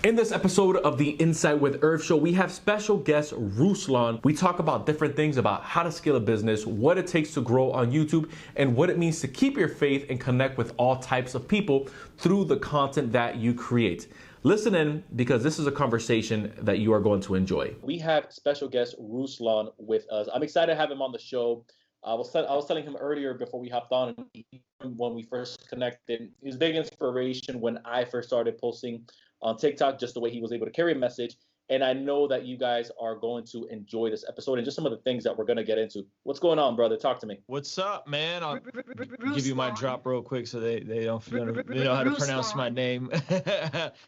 In this episode of the Insight with Irv show, we have special guest Ruslan. We talk about different things about how to scale a business, what it takes to grow on YouTube, and what it means to keep your faith and connect with all types of people through the content that you create. Listen in because this is a conversation that you are going to enjoy. We have special guest Ruslan with us. I'm excited to have him on the show. I was telling him earlier before we hopped on, when we first connected, he was big inspiration when I first started posting on TikTok, just the way he was able to carry a message. And I know that you guys are going to enjoy this episode and just some of the things that we're going to get into. What's going on, brother? Talk to me. What's up, man? I'll give you my drop real quick so they know how to pronounce my name.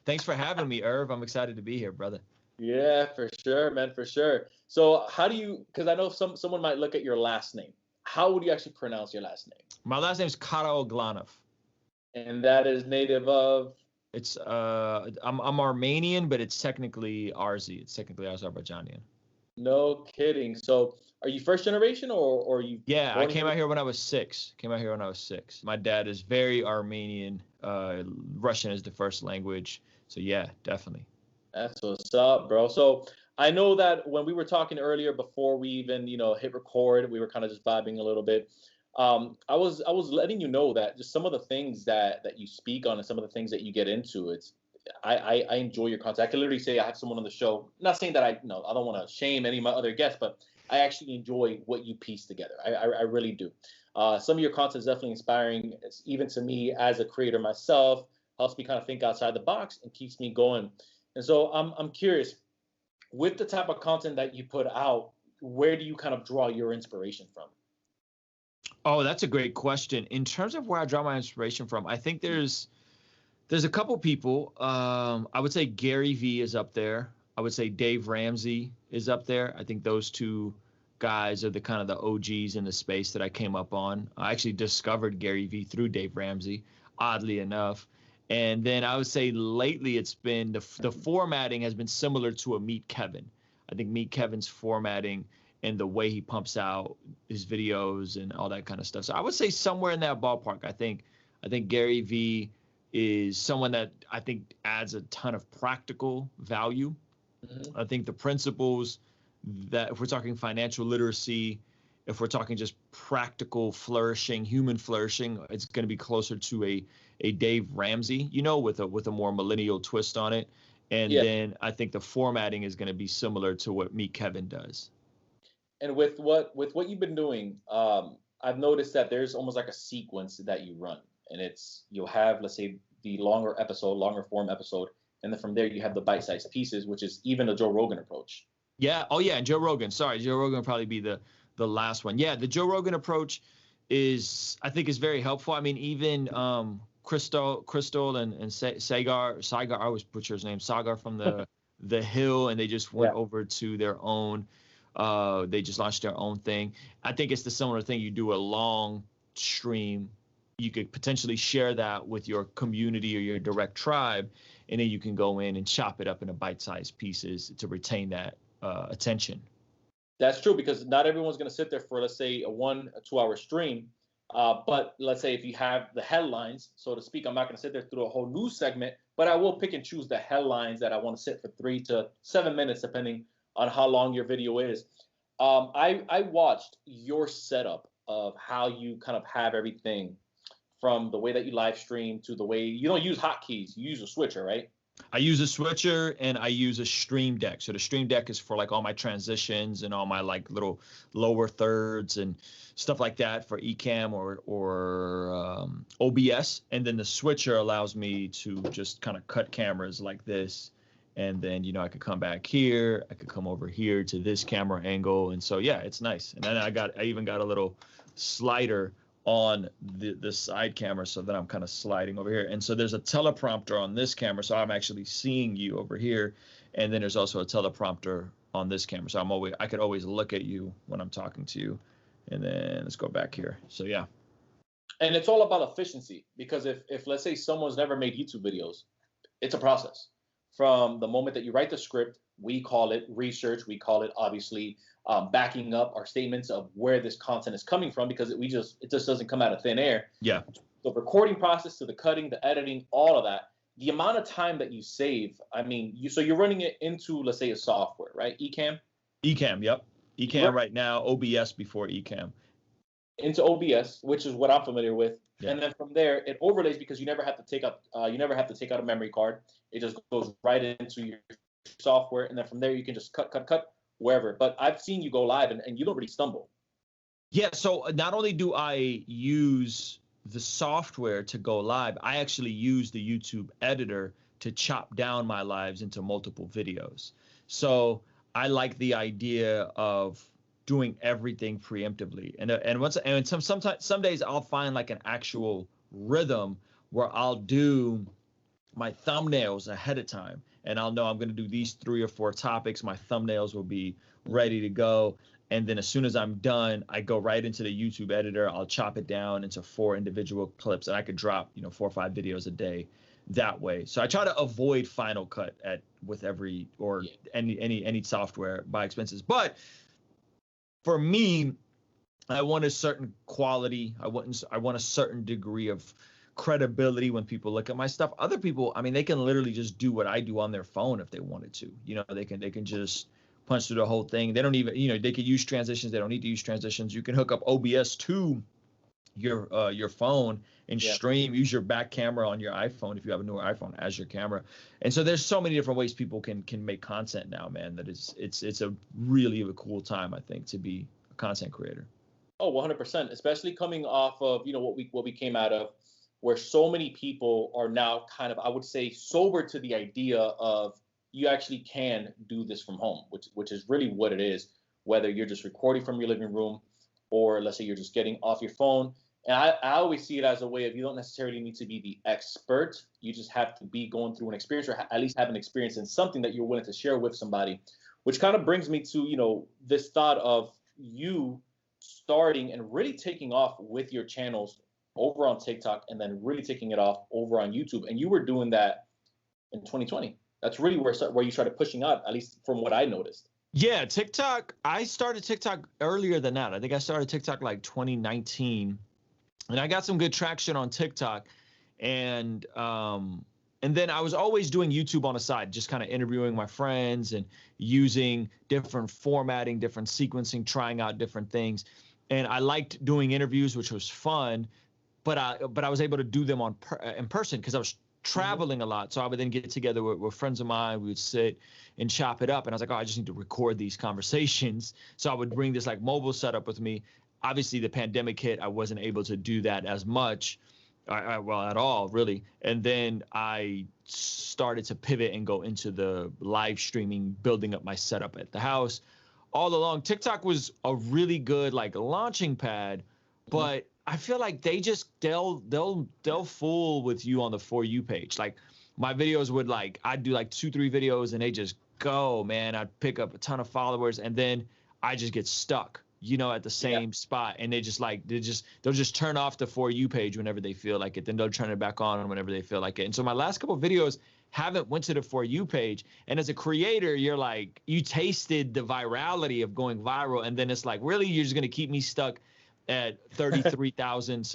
Thanks for having me, Irv. I'm excited to be here, brother. Yeah, for sure, man, for sure. So how do you, because I know someone might look at your last name. How would you actually pronounce your last name? My last name is Karaoglanov. And that is native of? It's I'm Armenian, but it's technically Arzi. It's technically Azerbaijanian. No kidding. So are you first generation or you? Yeah, I came out here when I was 6. My dad is very Armenian. Russian is the first language. So yeah, definitely. That's what's up, bro. So I know that when we were talking earlier, before we even, hit record, we were kind of just vibing a little bit. I was letting you know that just some of the things that you speak on and some of the things that you get into, I enjoy your content. I can literally say I have someone on the show, not saying that I don't want to shame any of my other guests, but I actually enjoy what you piece together. I really do. Some of your content is definitely inspiring, even to me as a creator myself, helps me kind of think outside the box and keeps me going. And so I'm curious, with the type of content that you put out, where do you kind of draw your inspiration from? Oh, that's a great question. In terms of where I draw my inspiration from, I think there's a couple people. I would say Gary Vee is up there. I would say Dave Ramsey is up there. I think those two guys are the kind of the OGs in the space that I came up on. I actually discovered Gary Vee through Dave Ramsey, oddly enough. And then I would say lately it's been the formatting has been similar to a Meet Kevin. I think Meet Kevin's formatting and the way he pumps out his videos and all that kind of stuff. So I would say somewhere in that ballpark. I think Gary Vee is someone that I think adds a ton of practical value. Mm-hmm. I think the principles that, if we're talking financial literacy, if we're talking just practical flourishing, human flourishing, it's going to be closer to a Dave Ramsey, with a more millennial twist on it. And then I think the formatting is going to be similar to what Meet Kevin does. And with what you've been doing, I've noticed that there's almost like a sequence that you run, and you'll have, let's say, the longer form episode, and then from there you have the bite-sized pieces, which is even the Joe Rogan approach. Yeah. Oh yeah, Joe Rogan. Sorry, Joe Rogan will probably be the last one. Yeah, the Joe Rogan approach I think is very helpful. I mean, even Crystal and Sagar, I always butcher his name, Sagar from the Hill, and they just went over to their own. They just launched their own thing. I think it's the similar thing. You do a long stream. You could potentially share that with your community or your direct tribe, and then you can go in and chop it up into bite-sized pieces to retain that attention. That's true, because not everyone's going to sit there for, let's say, a 1 or 2 hour stream. But let's say if you have the headlines, so to speak, I'm not going to sit there through a whole news segment, but I will pick and choose the headlines that I want to sit for 3 to 7 minutes, depending on how long your video is. I watched your setup of how you kind of have everything, from the way that you live stream to the way you don't use hotkeys, you use a switcher, right? I use a switcher and I use a stream deck. So the stream deck is for like all my transitions and all my like little lower thirds and stuff like that for Ecamm or OBS. And then the switcher allows me to just kind of cut cameras like this. And then, I could come back here. I could come over here to this camera angle. And so, yeah, it's nice. And then I even got a little slider on the side camera, so that I'm kind of sliding over here. And so there's a teleprompter on this camera, so I'm actually seeing you over here. And then there's also a teleprompter on this camera, so I could always look at you when I'm talking to you. And then let's go back here. So yeah. And it's all about efficiency, because if let's say someone's never made YouTube videos, it's a process. From the moment that you write the script, we call it research. We call it, obviously, backing up our statements of where this content is coming from, because it just doesn't come out of thin air. Yeah. The recording process to the cutting, the editing, all of that. the amount of time that you save, I mean, so you're running it into, let's say, a software, right? Ecamm? Ecamm, yep. You're Ecamm right now, OBS before Ecamm. into OBS, which is what I'm familiar with. Yeah. And then from there, it overlays because you never have to take out a memory card. It just goes right into your software, and then from there you can just cut wherever. But I've seen you go live, and you don't really stumble. Yeah, so not only do I use the software to go live, I actually use the YouTube editor to chop down my lives into multiple videos. So I like the idea of doing everything preemptively. And sometimes some days I'll find like an actual rhythm where I'll do my thumbnails ahead of time, and I'll know I'm going to do these 3 or 4 topics. My thumbnails will be ready to go. And then as soon as I'm done, I go right into the YouTube editor. I'll chop it down into 4 individual clips, and I could drop, 4 or 5 videos a day that way. So I try to avoid Final Cut with every or any software by expenses. But for me, I want a certain quality. I want a certain degree of credibility when people look at my stuff. Other people, I mean, they can literally just do what I do on their phone if they wanted to. They can just punch through the whole thing. They don't even, they could use transitions. They don't need to use transitions. You can hook up OBS to your phone and stream. Use your back camera on your iPhone if you have a newer iPhone as your camera. And so there's so many different ways people can make content now, man. That it's a really cool time, I think, to be a content creator. Oh, 100%, especially coming off of, what we came out of, where so many people are now kind of, I would say, sober to the idea of you actually can do this from home, which is really what it is, whether you're just recording from your living room or let's say you're just getting off your phone. And I always see it as a way of, you don't necessarily need to be the expert. You just have to be going through an experience, or at least have an experience in something that you're willing to share with somebody, which kind of brings me to, this thought of you starting and really taking off with your channels over on TikTok, and then really taking it off over on YouTube. And you were doing that in 2020. That's really where you started pushing out, at least from what I noticed. Yeah, TikTok. I started TikTok earlier than that. I think I started TikTok like 2019, and I got some good traction on TikTok. And then I was always doing YouTube on the side, just kind of interviewing my friends and using different formatting, different sequencing, trying out different things. And I liked doing interviews, which was fun, but I was able to do them in person because I was traveling a lot. So I would then get together with friends of mine. We would sit and chop it up. And I was like, oh, I just need to record these conversations. So I would bring this like mobile setup with me. Obviously, the pandemic hit. I wasn't able to do that as much. Well, at all, really. And then I started to pivot and go into the live streaming, building up my setup at the house. All along, TikTok was a really good like launching pad, but I feel like they'll fool with you on the For You page. Like my videos would I'd do like 2-3 videos and they just go, man. I'd pick up a ton of followers and then I just get stuck, at the same spot. And they'll just turn off the For You page whenever they feel like it. Then they'll turn it back on whenever they feel like it. And so my last couple of videos haven't went to the For You page. And as a creator, you're like, you tasted the virality of going viral. And then it's like, really, you're just going to keep me stuck at 33,000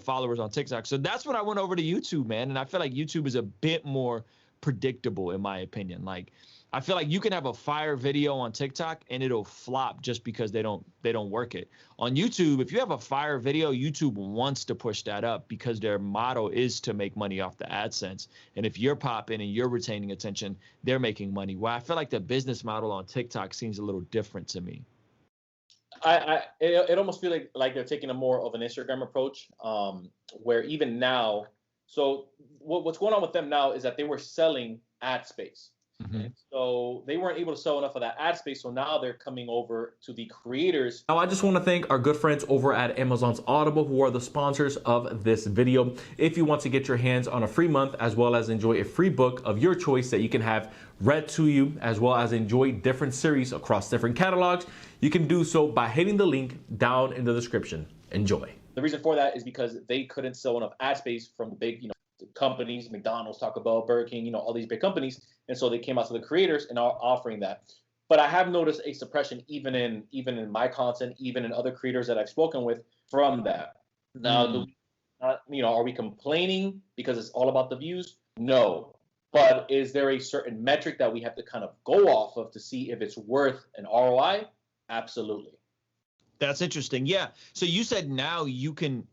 followers on TikTok. So that's when I went over to YouTube, man. And I feel like YouTube is a bit more predictable, in my opinion. Like, I feel like you can have a fire video on TikTok and it'll flop just because they don't work it. On YouTube, if you have a fire video, YouTube wants to push that up because their motto is to make money off the AdSense. And if you're popping and you're retaining attention, they're making money. Well, I feel like the business model on TikTok seems a little different to me. It almost feels like they're taking a more of an Instagram approach, where even now, so what's going on with them now is that they were selling ad space. And so they weren't able to sell enough of that ad space. So now they're coming over to the creators. Now, I just want to thank our good friends over at Amazon's Audible, who are the sponsors of this video. If you want to get your hands on a free month, as well as enjoy a free book of your choice that you can have read to you, as well as enjoy different series across different catalogs, you can do so by hitting the link down in the description. Enjoy. The reason for that is because they couldn't sell enough ad space from the big, companies, McDonald's, Taco Bell, Burger King, all these big companies. And so they came out to the creators and are offering that. But I have noticed a suppression even in my content, even in other creators that I've spoken with from that. Now, are we complaining because it's all about the views? No. But is there a certain metric that we have to kind of go off of to see if it's worth an ROI? Absolutely. That's interesting. Yeah. So you said now you can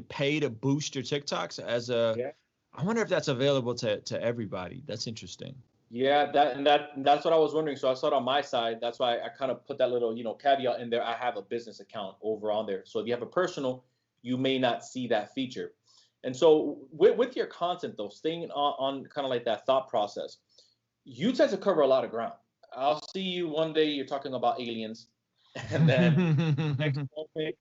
pay to boost your TikToks as a. Yeah. I wonder if that's available to everybody. That's interesting. Yeah, that's what I was wondering. So I saw it on my side. That's why I kind of put that little, caveat in there. I have a business account over on there. So if you have a personal, you may not see that feature. And so with your content though, staying on kind of like that thought process, you tend to cover a lot of ground. I'll see you one day you're talking about aliens, and then next moment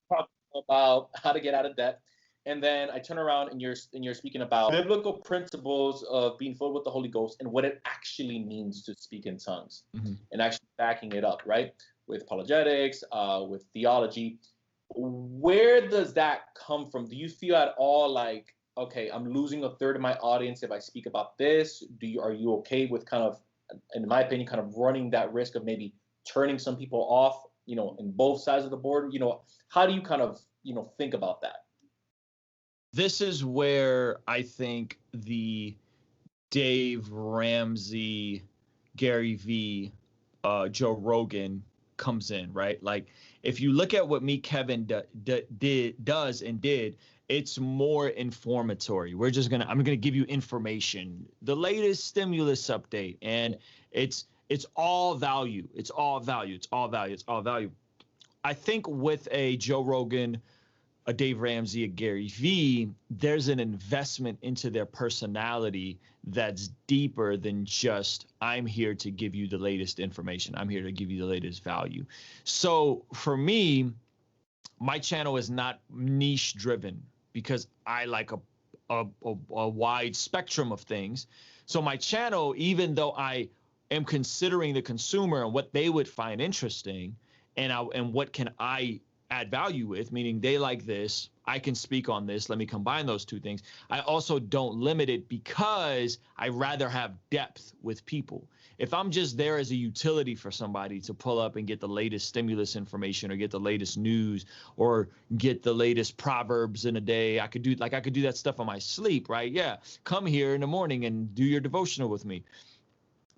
talking about how to get out of debt. And then I turn around and you're speaking about biblical principles of being filled with the Holy Ghost and what it actually means to speak in tongues, and actually backing it up, right? With apologetics, with theology. Where does that come from? Do you feel at all like, okay, I'm losing a third of my audience if I speak about this? Are you okay with kind of, in my opinion, kind of running that risk of maybe turning some people off, in both sides of the board? How do you kind of, think about that? This is where I think the Dave Ramsey, Gary V, Joe Rogan comes in, right? Like if you look at what me, Kevin does, it's more informatory. I'm gonna give you information, the latest stimulus update, and it's all value. It's all value. It's all value. It's all value. I think with a Joe Rogan, a Dave Ramsey, a Gary V, there's an investment into their personality that's deeper than just, I'm here to give you the latest information. I'm here to give you the latest value. So for me, my channel is not niche driven because I like a wide spectrum of things. So my channel, even though I am considering the consumer and what they would find interesting, and what can I add value with, meaning they like this, I can speak on this, let me combine those two things. I also don't limit it because I rather have depth with people. If I'm just there as a utility for somebody to pull up and get the latest stimulus information or get the latest news or get the latest proverbs in a day, I could do that stuff on my sleep, right? Yeah, come here in the morning and do your devotional with me.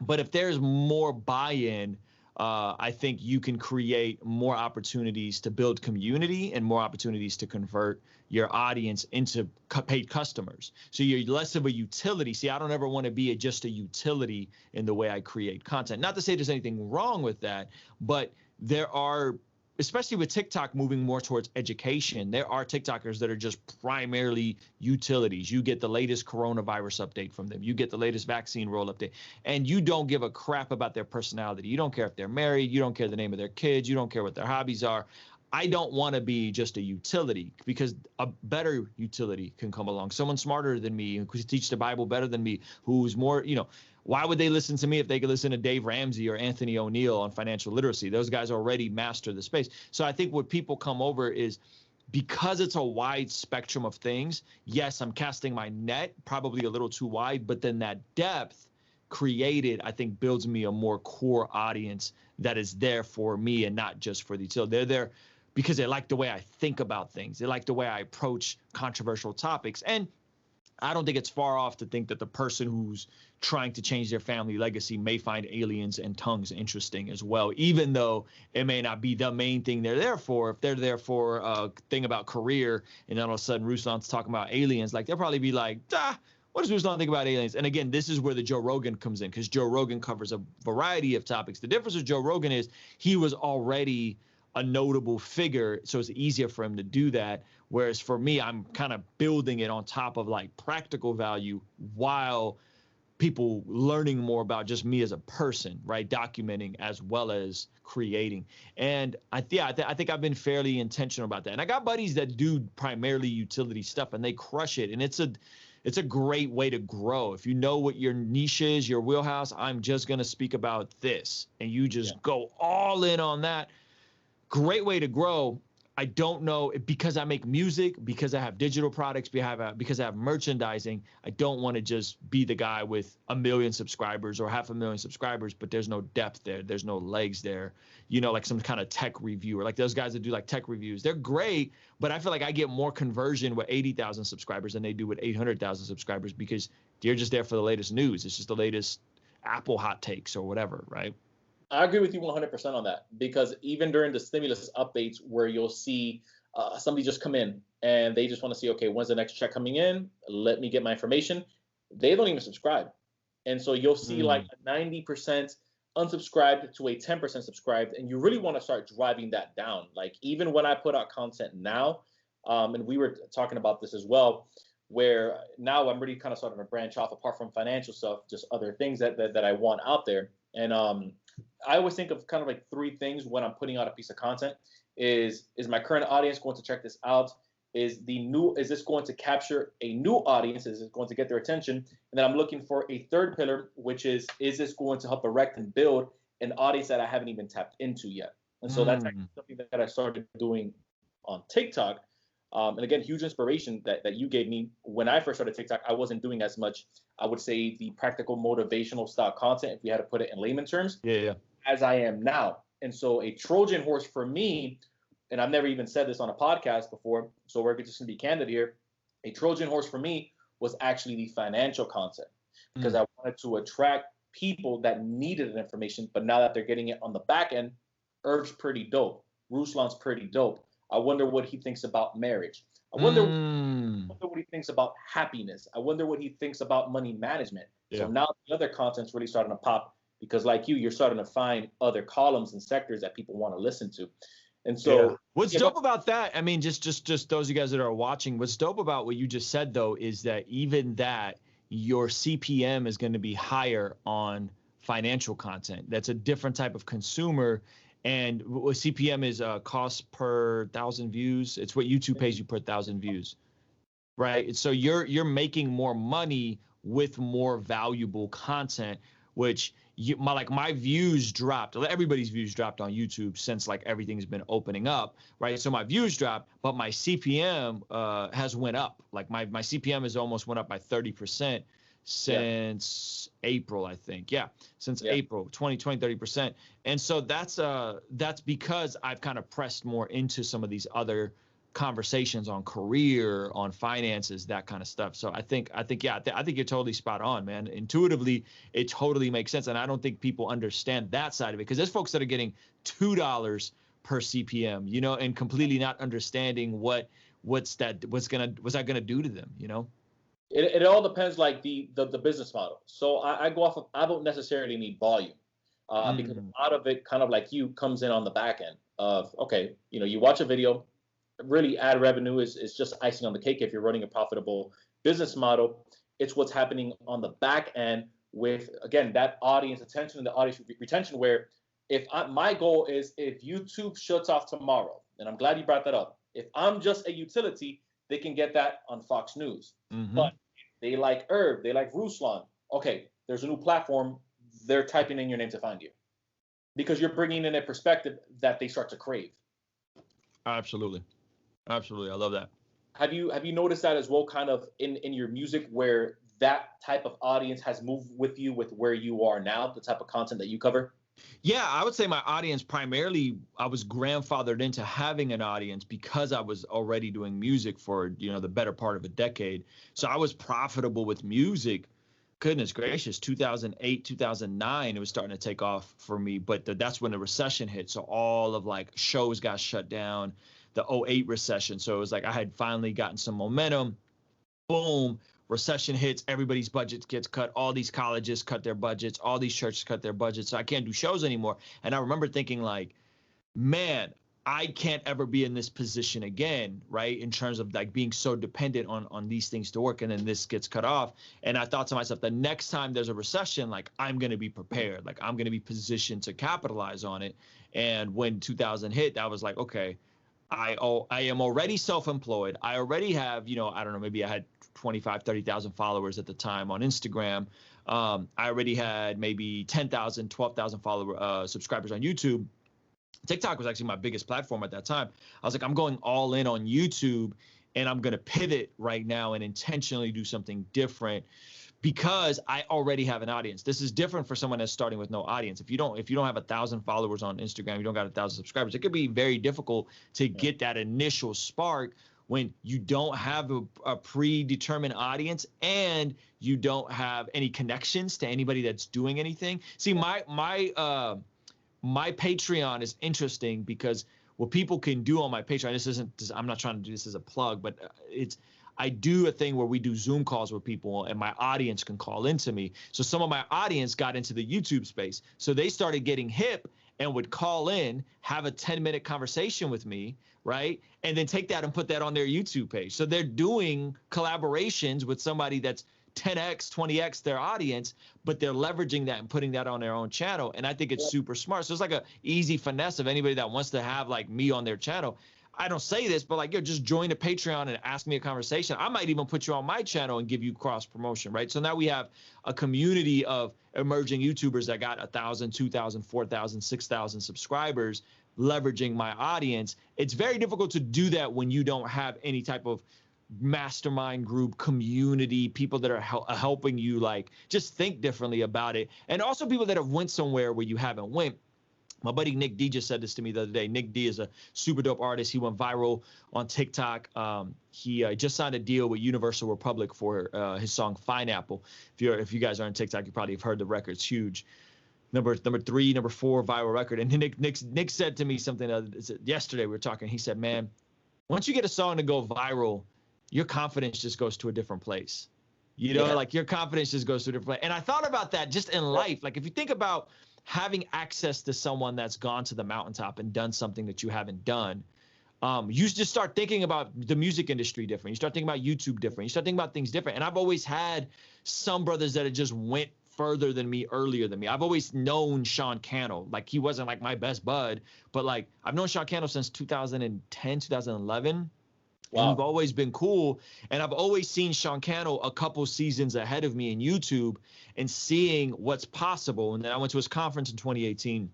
But if there's more buy-in, I think you can create more opportunities to build community and more opportunities to convert your audience into paid customers. So you're less of a utility. See, I don't ever want to be just a utility in the way I create content. Not to say there's anything wrong with that, but there are, especially with TikTok moving more towards education, there are TikTokers that are just primarily utilities. You get the latest coronavirus update from them. You get the latest vaccine roll update, and you don't give a crap about their personality. You don't care if they're married. You don't care the name of their kids. You don't care what their hobbies are. I don't want to be just a utility, because a better utility can come along. Someone smarter than me, who can teach the Bible better than me, who's more, why would they listen to me if they could listen to Dave Ramsey or Anthony O'Neill on financial literacy? Those guys already master the space. So I think what people come over is, because it's a wide spectrum of things, yes, I'm casting my net probably a little too wide, but then that depth created, I think, builds me a more core audience that is there for me and not just for the utility. They're there because they like the way I think about things. They like the way I approach controversial topics. And I don't think it's far off to think that the person who's trying to change their family legacy may find aliens and tongues interesting as well, even though it may not be the main thing they're there for. If they're there for a thing about career, and then all of a sudden Ruslan's talking about aliens, like they'll probably be like, what does Ruslan think about aliens? And again, this is where the Joe Rogan comes in, because Joe Rogan covers a variety of topics. The difference with Joe Rogan is he was already a notable figure, so it's easier for him to do that. Whereas for me, I'm kind of building it on top of like practical value while people learning more about just me as a person, right? Documenting as well as creating. And I think I've been fairly intentional about that. And I got buddies that do primarily utility stuff, and they crush it. And it's a great way to grow. If you know what your niche is, your wheelhouse, I'm just going to speak about this, and you just go all in on that. Great way to grow. I don't know, because I make music, because I have digital products, because I have merchandising, I don't want to just be the guy with 1 million subscribers or 500,000 subscribers, but there's no depth there. There's no legs there. Like some kind of tech reviewer, like those guys that do like tech reviews. They're great, but I feel like I get more conversion with 80,000 subscribers than they do with 800,000 subscribers, because You're just there for the latest news. It's just the latest Apple hot takes or whatever, right? I agree with you 100% on that, because even during the stimulus updates where you'll see somebody just come in and they just want to see, okay, when's the next check coming in? Let me get my information. They don't even subscribe. And so you'll see like a 90% unsubscribed to a 10% subscribed. And you really want to start driving that down. Like even when I put out content now, and we were talking about this as well, where now I'm really kind of starting to branch off apart from financial stuff, just other things that I want out there. And I always think of kind of like three things when I'm putting out a piece of content. Is my current audience going to check this out? Is this going to capture a new audience? Is it going to get their attention? And then I'm looking for a third pillar, which is this going to help erect and build an audience that I haven't even tapped into yet? And so that's actually something that I started doing on TikTok. And again, huge inspiration that you gave me when I first started TikTok. I wasn't doing as much, I would say, the practical motivational style content, if we had to put it in layman terms, as I am now. And so a Trojan horse for me, and I've never even said this on a podcast before, so we're just going to be candid here. A Trojan horse for me was actually the financial content, because I wanted to attract people that needed the information, but now that they're getting it on the back end, Irv's pretty dope. Ruslan's pretty dope. I wonder what he thinks about marriage. I wonder what he thinks about happiness. I wonder what he thinks about money management. So now the other content's really starting to pop, because like you're starting to find other columns and sectors that people want to listen to. And so what's dope about that, I mean, just those of you guys that are watching, what's dope about what you just said, though, is that even that your CPM is going to be higher on financial content. That's a different type of consumer. And what CPM is cost per 1,000 views. It's what YouTube pays you per 1,000 views, right? So you're making more money with more valuable content, which my views dropped. Everybody's views dropped on YouTube since like everything's been opening up, right? So my views dropped, but my CPM has went up. Like my CPM has almost went up by 30% since April, I think. Since April 2020, 30%. And so that's because I've kind of pressed more into some of these other conversations on career, on finances, that kind of stuff. So I think you're totally spot on, man. Intuitively, it totally makes sense. And I don't think people understand that side of it, because there's folks that are getting $2 per CPM, you know, and completely not understanding what's that gonna do to them, you know? It all depends, like the business model. So I go off of, I don't necessarily need volume, because a lot of it, kind of like you, comes in on the back end of, okay, you know, you watch a video. Really, ad revenue is just icing on the cake if you're running a profitable business model. It's what's happening on the back end with, again, that audience attention and the audience retention, where my goal is, if YouTube shuts off tomorrow, and I'm glad you brought that up, if I'm just a utility, they can get that on Fox News. But they like Irv, they like Ruslan. Okay, there's a new platform. They're typing in your name to find you, because you're bringing in a perspective that they start to crave. Absolutely. I love that. Have you noticed that as well, kind of in your music, where that type of audience has moved with you with where you are now, the type of content that you cover? Yeah, I would say my audience, primarily, I was grandfathered into having an audience because I was already doing music for, you know, the better part of a decade. So I was profitable with music. Goodness gracious, 2008, 2009, it was starting to take off for me. But that's when the recession hit. So all of like shows got shut down, the 2008 recession. So it was like I had finally gotten some momentum. Boom. Recession hits, everybody's budget gets cut. All these colleges cut their budgets. All these churches cut their budgets. So I can't do shows anymore. And I remember thinking like, man, I can't ever be in this position again, right? In terms of like being so dependent on these things to work, and then this gets cut off. And I thought to myself, the next time there's a recession, like I'm going to be prepared. Like I'm going to be positioned to capitalize on it. And when 2000 hit, I was like, okay, I am already self-employed. I already have, you know, I don't know, maybe I had 25, 30,000 followers at the time on Instagram. I already had maybe 10,000, 12,000 subscribers on YouTube. TikTok was actually my biggest platform at that time. I was like, I'm going all in on YouTube, and I'm going to pivot right now and intentionally do something different, because I already have an audience. This is different for someone that's starting with no audience. If you don't have 1,000 followers on Instagram, you don't got 1,000 subscribers, it could be very difficult to get that initial spark when you don't have a predetermined audience and you don't have any connections to anybody that's doing anything. See, my Patreon is interesting because what people can do on my Patreon, I'm not trying to do this as a plug, but I do a thing where we do Zoom calls with people and my audience can call into me. So some of my audience got into the YouTube space. So they started getting hip and would call in, have a 10-minute conversation with me, right? And then take that and put that on their YouTube page. So they're doing collaborations with somebody that's 10x, 20x their audience, but they're leveraging that and putting that on their own channel. And I think it's super smart. So it's like a easy finesse of anybody that wants to have like me on their channel. I don't say this, but like, yo, just join the Patreon and ask me a conversation. I might even put you on my channel and give you cross promotion, right? So now we have a community of emerging YouTubers that got 1,000, 2,000, 4,000, 6,000 subscribers leveraging my audience. It's very difficult to do that when you don't have any type of mastermind group, community, people that are helping you like just think differently about it. And also people that have went somewhere where you haven't went. My buddy Nick D just said this to me the other day. Nick D is a super dope artist. He went viral on TikTok. He just signed a deal with Universal Republic for his song Pineapple. If you guys are on TikTok, you probably have heard the record. It's huge. Number 3, number 4 viral record. And Nick said to me something yesterday. We were talking. He said, "Man, once you get a song to go viral, your confidence just goes to a different place. You know, like your confidence just goes to a different place." And I thought about that just in life. Like if you think about having access to someone that's gone to the mountaintop and done something that you haven't done, you just start thinking about the music industry different. You start thinking about YouTube different. You start thinking about things different. And I've always had some brothers that had just went further than me, earlier than me. I've always known Sean Cannell. Like he wasn't like my best bud, but like I've known Sean Cannell since 2010, 2011. Wow. And we've always been cool. And I've always seen Sean Cannell a couple seasons ahead of me in YouTube and seeing what's possible. And then I went to his conference in 2018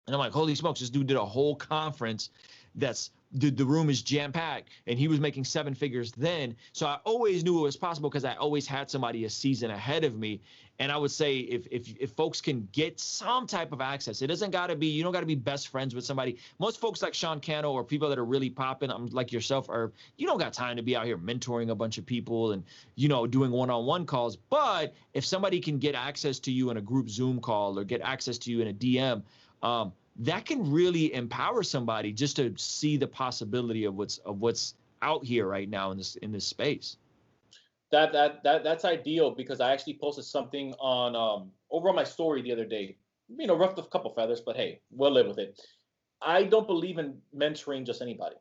and I'm like, holy smokes, this dude did a whole conference that's the room is jam-packed and he was making 7 figures then. So I always knew it was possible because I always had somebody a season ahead of me. And I would say if folks can get some type of access, it doesn't got to be, you don't got to be best friends with somebody. Most folks like Sean Cannell or people that are really popping, like yourself, you don't got time to be out here mentoring a bunch of people and, you know, doing one-on-one calls. But if somebody can get access to you in a group Zoom call or get access to you in a DM, that can really empower somebody just to see the possibility of what's out here right now in this space. That's ideal because I actually posted something on over on my story the other day. You know, ruffled a couple feathers, but hey, we'll live with it. I don't believe in mentoring just anybody,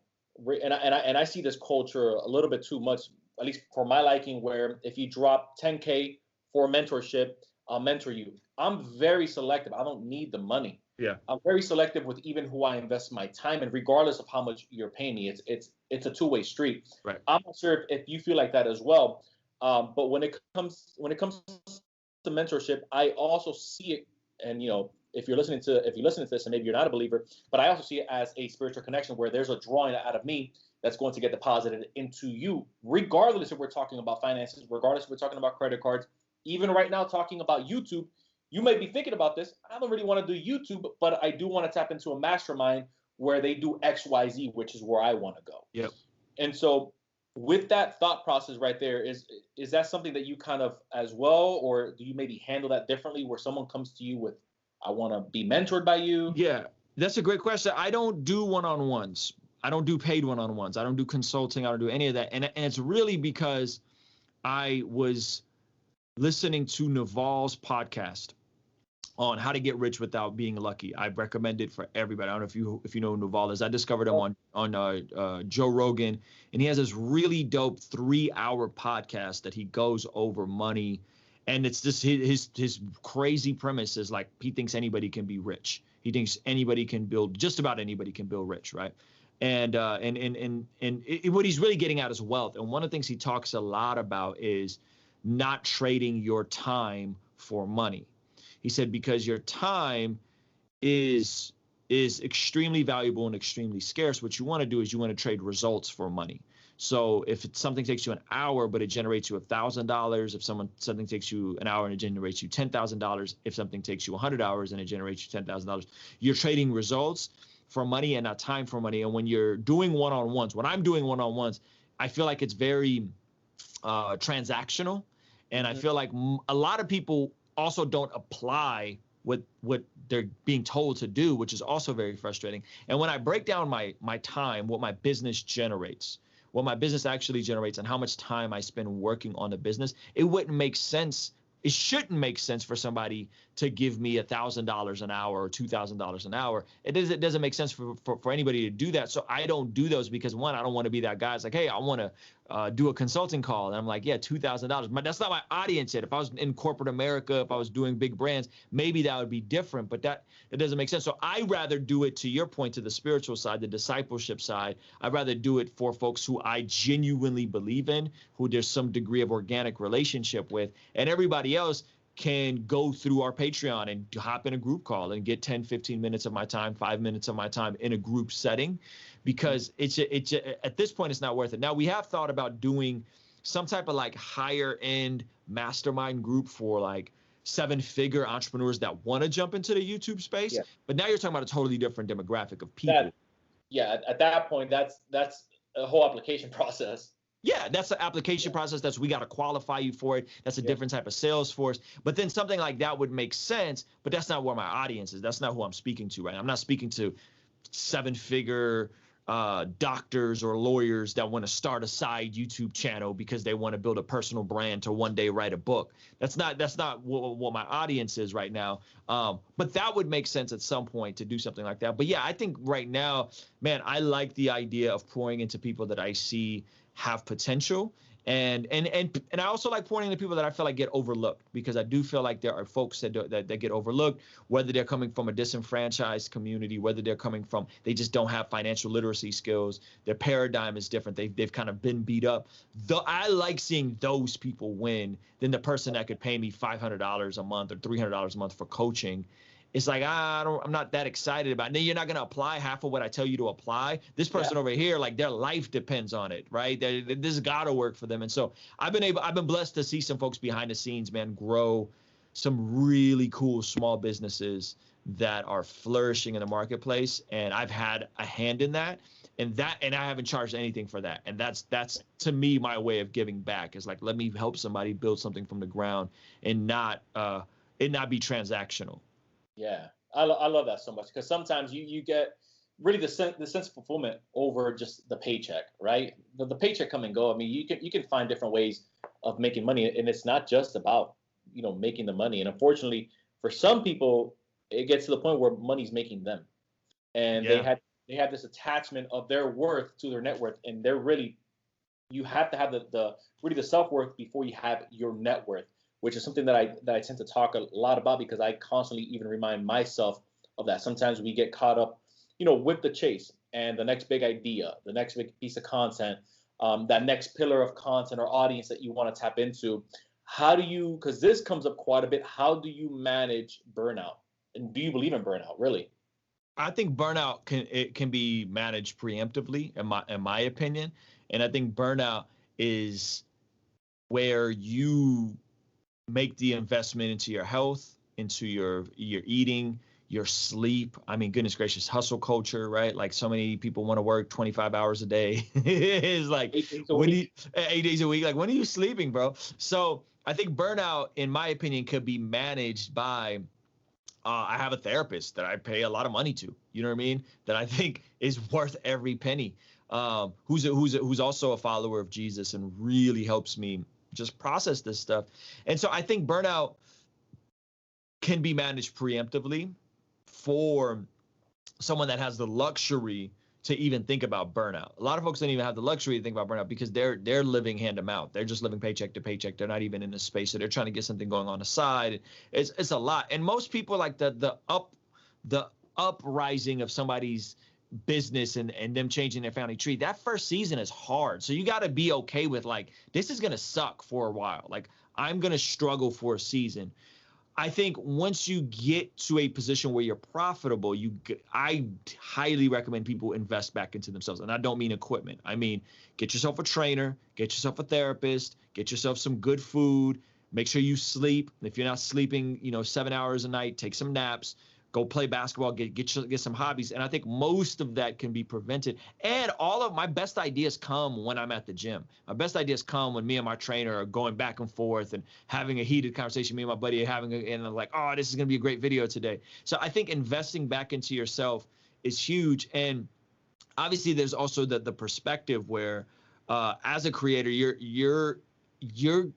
and I see this culture a little bit too much, at least for my liking. Where if you drop 10K for mentorship, I'll mentor you. I'm very selective. I don't need the money. Yeah, I'm very selective with even who I invest my time in, regardless of how much you're paying me. It's a two-way street. Right. I'm not sure if you feel like that as well. But when it comes to mentorship, I also see it, and you know, if you're listening to this, and maybe you're not a believer, but I also see it as a spiritual connection where there's a drawing out of me that's going to get deposited into you, regardless if we're talking about finances, regardless if we're talking about credit cards, even right now talking about YouTube. You may be thinking about this. I don't really want to do YouTube, but I do want to tap into a mastermind where they do XYZ, which is where I want to go. Yep. And so with that thought process right there, is that something that you kind of as well, or do you maybe handle that differently where someone comes to you with, I want to be mentored by you? Yeah, that's a great question. I don't do one-on-ones. I don't do paid one-on-ones. I don't do consulting. I don't do any of that. And it's really because I was listening to Naval's podcast on how to get rich without being lucky. I recommend it for everybody. I don't know if you know who Naval is. I discovered him on Joe Rogan, and he has this really dope 3-hour podcast that he goes over money, and it's just his crazy premise is like he thinks anybody can be rich. He thinks anybody can build, just about anybody can build rich, right? And what he's really getting at is wealth. And one of the things he talks a lot about is not trading your time for money. He said, because your time is extremely valuable and extremely scarce. What you want to do is you want to trade results for money. So if something takes you an hour, but it generates you $1,000, if something takes you an hour and it generates you $10,000, if something takes you 100 hours and it generates you $10,000, you're trading results for money and not time for money. And when you're doing one-on-ones, when I'm doing one-on-ones, I feel like it's very transactional. And I feel like a lot of people also don't apply what they're being told to do, which is also very frustrating. And when I break down my time, what my business generates, what my business actually generates, and how much time I spend working on the business, it wouldn't make sense. It shouldn't make sense for somebody to give me $1,000 an hour or $2,000 an hour. It doesn't make sense for anybody to do that. So I don't do those because, one, I don't want to be that guy. It's like, hey, I want to do a consulting call. And I'm like, yeah, $2,000. But that's not my audience yet. If I was in corporate America, if I was doing big brands, maybe that would be different. But that doesn't make sense. So I rather do it, to your point, to the spiritual side, the discipleship side. I'd rather do it for folks who I genuinely believe in, who there's some degree of organic relationship with. And everybody else can go through our Patreon and hop in a group call and get 10, 15 minutes of my time, 5 minutes of my time in a group setting, because at this point, it's not worth it. Now, we have thought about doing some type of like higher end mastermind group for like 7-figure entrepreneurs that want to jump into the YouTube space. Yeah. But now you're talking about a totally different demographic of people. At that point, that's a whole application process. Yeah, that's the application process. That's, we got to qualify you for it. That's a different type of sales force. But then something like that would make sense, but that's not where my audience is. That's not who I'm speaking to, right? I'm not speaking to 7-figure doctors or lawyers that want to start a side YouTube channel because they want to build a personal brand to one day write a book. That's not what my audience is right now. But that would make sense at some point to do something like that. But yeah, I think right now, man, I like the idea of pouring into people that I see have potential, and I also like pointing to people that I feel like get overlooked, because I do feel like there are folks that get overlooked, whether they're coming from a disenfranchised community, whether they're coming from, they just don't have financial literacy skills, their paradigm is different, they've kind of been beat up. Though I like seeing those people win than the person that could pay me $500 a month or $300 a month for coaching. It's like, I'm not that excited about it. And then you're not going to apply half of what I tell you to apply. This person over here, like, their life depends on it, right? This has got to work for them. And so I've been blessed to see some folks behind the scenes, man, grow some really cool small businesses that are flourishing in the marketplace. And I've had a hand in that. And I haven't charged anything for that. And that's to me, my way of giving back, is like, let me help somebody build something from the ground and not be transactional. Yeah, I love that so much, because sometimes you get really the sense of fulfillment over just the paycheck, right? The paycheck come and go. I mean, you can find different ways of making money, and it's not just about, making the money. And unfortunately, for some people, it gets to the point where money's making them, and they have this attachment of their worth to their net worth, and you have to have the self-worth before you have your net worth, which is something that I tend to talk a lot about, because I constantly even remind myself of that. Sometimes we get caught up, with the chase and the next big idea, the next big piece of content, that next pillar of content or audience that you want to tap into. How do you, because this comes up quite a bit, how do you manage burnout? And do you believe in burnout, really? I think burnout can be managed preemptively, in my opinion. And I think burnout is where you make the investment into your health, into your eating, your sleep. I mean, goodness gracious, hustle culture, right? Like, so many people want to work 25 hours a day. It's like 8 days a week. Like, when are you sleeping, bro? So I think burnout, in my opinion, could be managed by, I have a therapist that I pay a lot of money to, you know what I mean? That I think is worth every penny. Who's also a follower of Jesus and really helps me just process this stuff. And so I think burnout can be managed preemptively for someone that has the luxury to even think about burnout. A lot of folks don't even have the luxury to think about burnout, because they're living hand to mouth. They're just living paycheck to paycheck. They're not even in a space, so they're trying to get something going on the side. It's a lot. And most people, like the uprising of somebody's business and them changing their family tree, that first season is hard. So you got to be okay with, like, this is going to suck for a while. Like, I'm going to struggle for a season. I think once you get to a position where you're profitable, I highly recommend people invest back into themselves. And I don't mean equipment. I mean, get yourself a trainer, get yourself a therapist, get yourself some good food, make sure you sleep. If you're not sleeping, 7 hours a night, take some naps. go play basketball, get some hobbies. And I think most of that can be prevented. And all of my best ideas come when I'm at the gym. My best ideas come when me and my trainer are going back and forth and having a heated conversation. Me and my buddy are having, and I'm like, oh, this is going to be a great video today. So I think investing back into yourself is huge. And obviously there's also the perspective where as a creator, you're going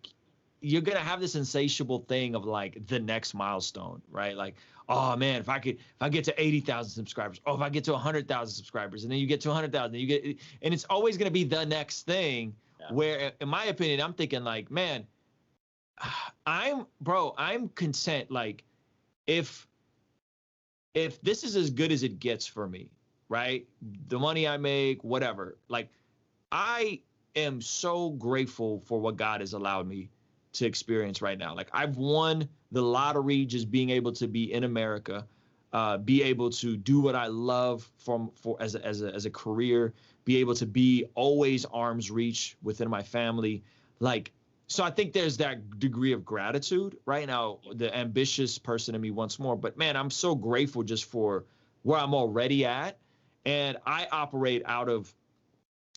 to have this insatiable thing of like the next milestone, right? Like, oh man, if I get to 80,000 subscribers, oh, if I get to 100,000 subscribers, and then you get to 100,000, and it's always going to be the next thing. Yeah. Where, in my opinion, I'm thinking like, man, I'm content. Like, if this is as good as it gets for me, right? The money I make, whatever. Like, I am so grateful for what God has allowed me to experience right now. Like, I've won the lottery just being able to be in America, be able to do what I love as a career, be able to be always arm's reach within my family. Like, so I think there's that degree of gratitude right now, the ambitious person in me wants more, but man, I'm so grateful just for where I'm already at. And I operate out of,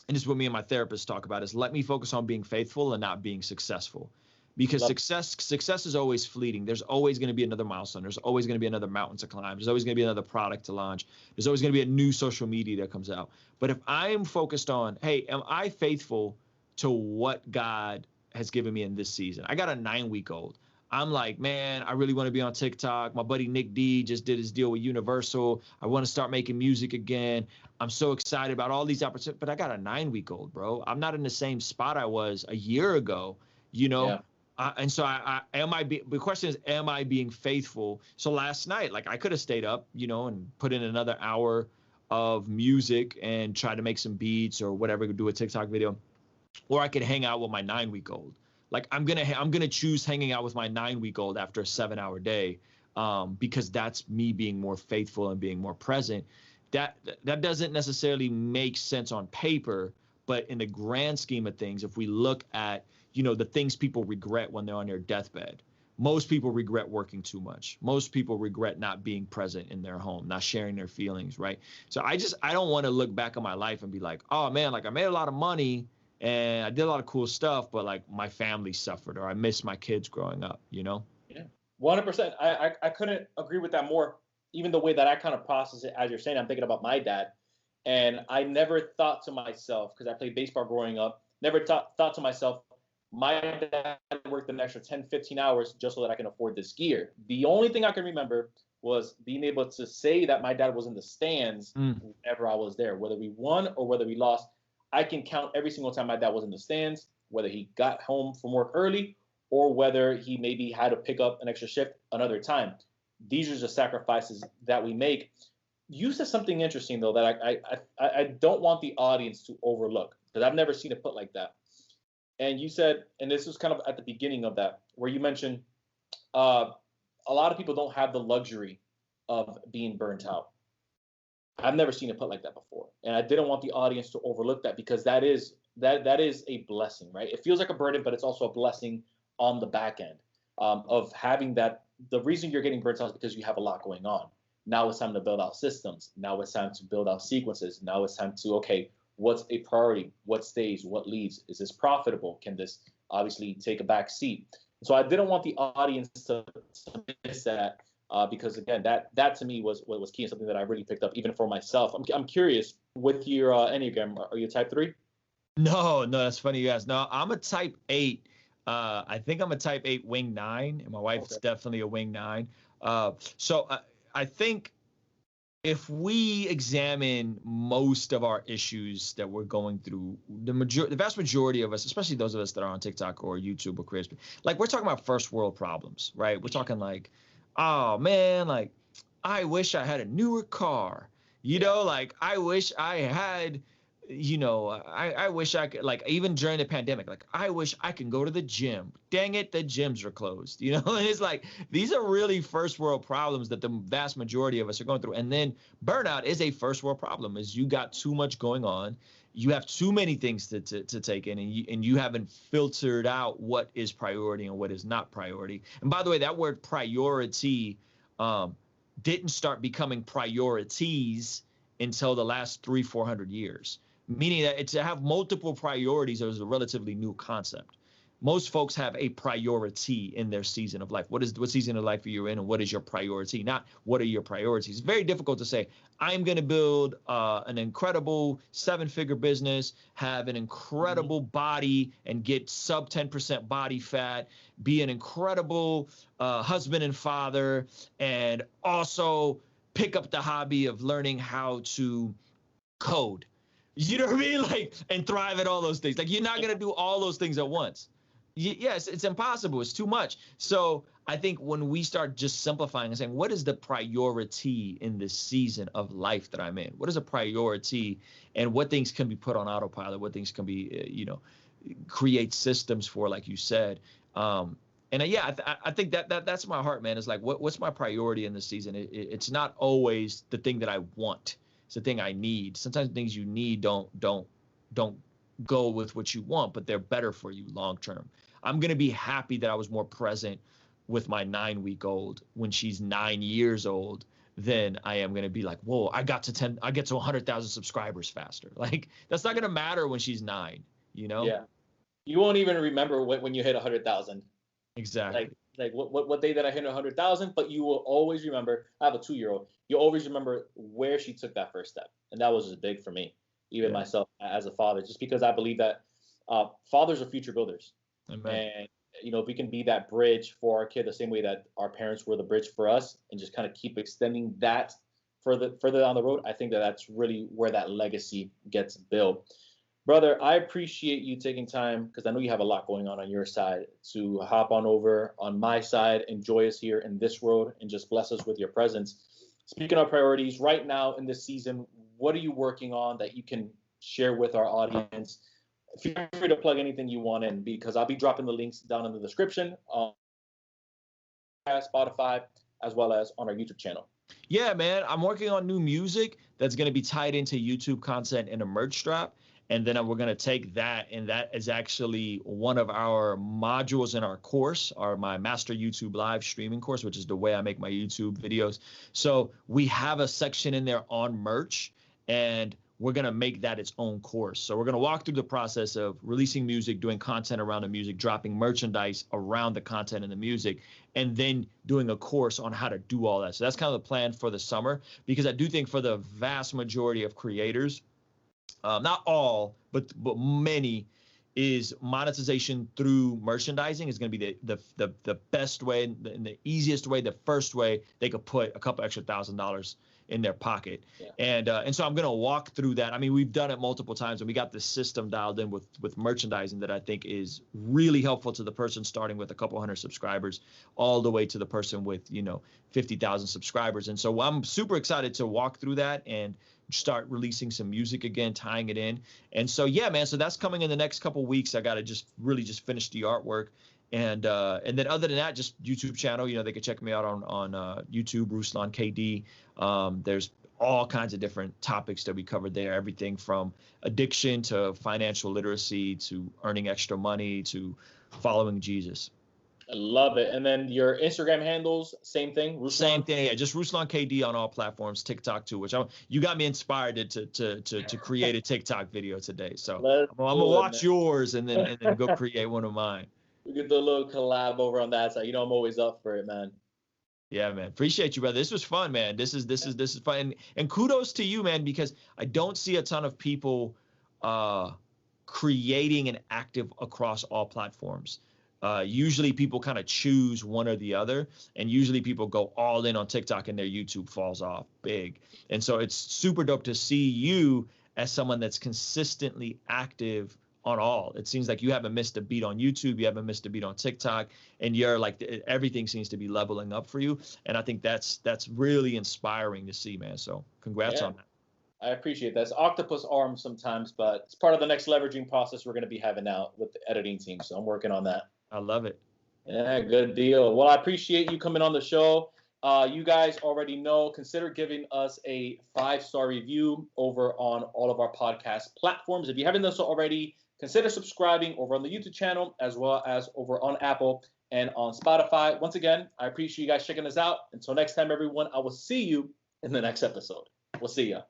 and this is what me and my therapist talk about, is let me focus on being faithful and not being successful. Because success is always fleeting. There's always going to be another milestone. There's always going to be another mountain to climb. There's always going to be another product to launch. There's always going to be a new social media that comes out. But if I am focused on, hey, am I faithful to what God has given me in this season? I got a 9-week-old. I'm like, man, I really want to be on TikTok. My buddy Nick D just did his deal with Universal. I want to start making music again. I'm so excited about all these opportunities. But I got a 9-week-old, bro. I'm not in the same spot I was a year ago, you know? Yeah. And so the question is, am I being faithful? So last night, like, I could have stayed up, you know, and put in another hour of music and try to make some beats or whatever, do a TikTok video, or I could hang out with my 9-week-old. Like, I'm gonna choose hanging out with my 9-week-old after a 7-hour day, because that's me being more faithful and being more present. That doesn't necessarily make sense on paper, but in the grand scheme of things, if we look at, you know, the things people regret when they're on their deathbed, most people regret working too much. Most people regret not being present in their home, not sharing their feelings, right? So I don't want to look back on my life and be like, oh man, like, I made a lot of money and I did a lot of cool stuff, but like, my family suffered, or I missed my kids growing up, you know? Yeah, 100%. I couldn't agree with that more. Even the way that I kind of process it, as you're saying, I'm thinking about my dad, and I never thought to myself, because I played baseball growing up, never thought to myself, my dad worked an extra 10, 15 hours just so that I can afford this gear. The only thing I can remember was being able to say that my dad was in the stands whenever I was there, whether we won or whether we lost. I can count every single time my dad was in the stands, whether he got home from work early or whether he maybe had to pick up an extra shift another time. These are the sacrifices that we make. You said something interesting, though, that I don't want the audience to overlook, because I've never seen it put like that. And you said, and this was kind of at the beginning of that, where you mentioned a lot of people don't have the luxury of being burnt out. I've never seen it put like that before. And I didn't want the audience to overlook that, because that is a blessing, right? It feels like a burden, but it's also a blessing on the back end of having that. The reason you're getting burnt out is because you have a lot going on. Now it's time to build out systems. Now it's time to build out sequences. Now it's time to, okay, what's a priority? What stays? What leaves? Is this profitable? Can this obviously take a back seat? So I didn't want the audience to miss that, because again, that to me was what was key, and something that I really picked up even for myself. I'm curious, with your Enneagram, are you a type 3? No, that's funny you asked. No, I'm a type 8. I think I'm a type 8 wing 9, and my wife's definitely a wing 9. So I think if we examine most of our issues that we're going through, the vast majority of us, especially those of us that are on TikTok or YouTube or creators, like, we're talking about first world problems, right? We're talking like, oh man, like, I wish I had a newer car, you know, like, I wish I had, you know, I wish I could, like, even during the pandemic, like, I wish I could go to the gym. Dang it, the gyms are closed, you know? And it's like, these are really first world problems that the vast majority of us are going through. And then burnout is a first world problem, is you got too much going on. You have too many things to take in, and you haven't filtered out what is priority and what is not priority. And by the way, that word priority, didn't start becoming priorities until the last 300-400 years. Meaning that to have multiple priorities is a relatively new concept. Most folks have a priority in their season of life. What season of life are you in, and what is your priority? Not what are your priorities. It's very difficult to say, I'm going to build an incredible 7-figure business, have an incredible body and get sub 10% body fat, be an incredible husband and father, and also pick up the hobby of learning how to code. You know what I mean? Like, and thrive at all those things. Like, you're not going to do all those things at once. Yes, it's impossible. It's too much. So I think when we start just simplifying and saying, what is the priority in this season of life that I'm in? What is a priority, and what things can be put on autopilot? What things can be, create systems for, like you said. I think that's my heart, man. It's like, what's my priority in this season? It's not always the thing that I want. It's the thing I need. Sometimes things you need don't go with what you want, but they're better for you long term. I'm going to be happy that I was more present with my 9-week-old when she's 9 years old than I am going to be like, whoa, I get to 100,000 subscribers faster. Like, that's not going to matter when she's 9, Yeah. You won't even remember when you hit 100,000. Exactly. Like what day that I hit 100,000, but you will always remember. I have a 2-year-old. You always remember where she took that first step, and that was just big for me, even myself as a father, just because I believe that fathers are future builders. Amen. And if we can be that bridge for our kid the same way that our parents were the bridge for us, and just kind of keep extending that further down the road, I think that's really where that legacy gets built. Brother, I appreciate you taking time, because I know you have a lot going on your side, to hop on over on my side, enjoy us here in this road, and just bless us with your presence. Speaking of priorities, right now in this season, what are you working on that you can share with our audience? Feel free to plug anything you want in, because I'll be dropping the links down in the description on Spotify, as well as on our YouTube channel. Yeah, man, I'm working on new music that's going to be tied into YouTube content in a merch strap. And then we're going to take that, and that is actually one of our modules in our course, my Master YouTube Live streaming course, which is the way I make my YouTube videos. So we have a section in there on merch, and we're going to make that its own course. So we're going to walk through the process of releasing music, doing content around the music, dropping merchandise around the content and the music, and then doing a course on how to do all that. So that's kind of the plan for the summer, because I do think for the vast majority of creators, not all, but many, is monetization through merchandising is going to be the best way and the easiest way, the first way they could put a couple extra $1,000 in their pocket. Yeah. And so I'm going to walk through that. I mean, we've done it multiple times, and we got the system dialed in with merchandising that I think is really helpful to the person starting with a couple hundred subscribers all the way to the person with 50,000 subscribers. And so I'm super excited to walk through that and start releasing some music again, tying it in. And so, yeah, man, so that's coming in the next couple weeks. I got to just finish the artwork. And then other than that, just YouTube channel, they could check me out on YouTube, Ruslan KD. There's all kinds of different topics that we covered there. Everything from addiction to financial literacy to earning extra money to following Jesus. I love it. And then your Instagram handles, same thing? Ruslan? Same thing, yeah. Just Ruslan KD on all platforms, TikTok too, which you got me inspired to create a TikTok video today. So I'm going to watch yours and then go create one of mine. We could do a little collab over on that side. I'm always up for it, man. Yeah, man. Appreciate you, brother. This was fun, man. This is fun. And kudos to you, man, because I don't see a ton of people creating and active across all platforms. Usually people kind of choose one or the other, and usually people go all in on TikTok and their YouTube falls off big. And so it's super dope to see you as someone that's consistently active on all. It seems like you haven't missed a beat on YouTube, you haven't missed a beat on TikTok, and you're like, everything seems to be leveling up for you. And I think that's really inspiring to see, man. So congrats on that. I appreciate that. It's octopus arms sometimes, but it's part of the next leveraging process we're going to be having out with the editing team. So I'm working on that. I love it. Yeah, good deal. Well, I appreciate you coming on the show. You guys already know, consider giving us a 5-star review over on all of our podcast platforms. If you haven't done so already, consider subscribing over on the YouTube channel as well as over on Apple and on Spotify. Once again, I appreciate you guys checking us out. Until next time, everyone, I will see you in the next episode. We'll see ya.